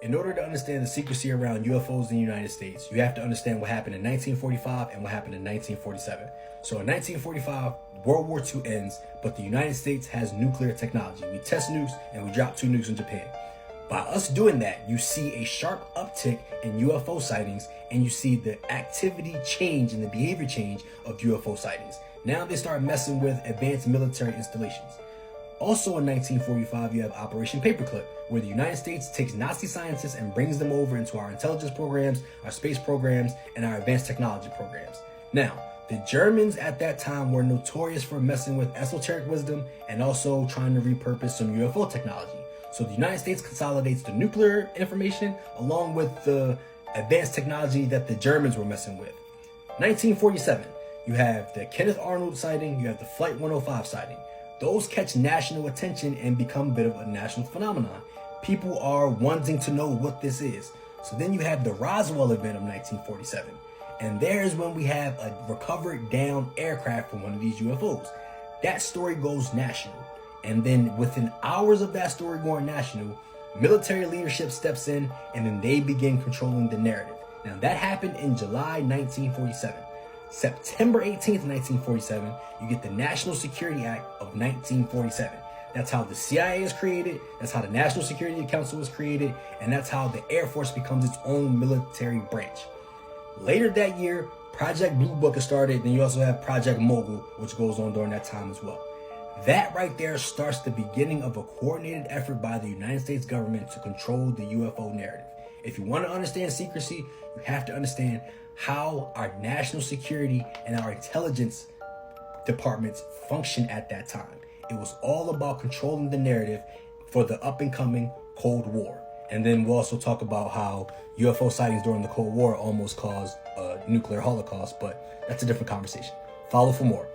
In order to understand the secrecy around UFOs in the United States, you have to understand what happened in 1945 and what happened in 1947. So in 1945, World War II ends, but the United States has nuclear technology. We test nukes and we drop 2 nukes in Japan. By us doing that, you see a sharp uptick in UFO sightings, and you see the activity change and the behavior change of UFO sightings. Now they start messing with advanced military installations. Also in 1945, you have Operation Paperclip, where the United States takes Nazi scientists and brings them over into our intelligence programs, our space programs, and our advanced technology programs. Now, the Germans at that time were notorious for messing with esoteric wisdom and also trying to repurpose some UFO technology. So the United States consolidates the nuclear information along with the advanced technology that the Germans were messing with. 1947, you have the Kenneth Arnold sighting, you have the Flight 105 sighting. Those catch national attention and become a bit of a national phenomenon. People are wanting to know what this is. So then you have the Roswell event of 1947. And there's when we have a recovered down aircraft from one of these UFOs. That story goes national. And then within hours of that story going national, military leadership steps in and then they begin controlling the narrative. Now that happened in July 1947. September 18th, 1947, you get the National Security Act of 1947. That's how the CIA is created, that's how the National Security Council was created, and that's how the Air Force becomes its own military branch. Later that year, Project Blue Book is started, then you also have Project Mogul, which goes on during that time as well. That right there starts the beginning of a coordinated effort by the United States government to control the UFO narrative. If you want to understand secrecy, you have to understand how our national security and our intelligence departments function at that time. It was all about controlling the narrative for the up and coming Cold War. And then we'll also talk about how UFO sightings during the Cold War almost caused a nuclear holocaust, but that's a different conversation. Follow for more.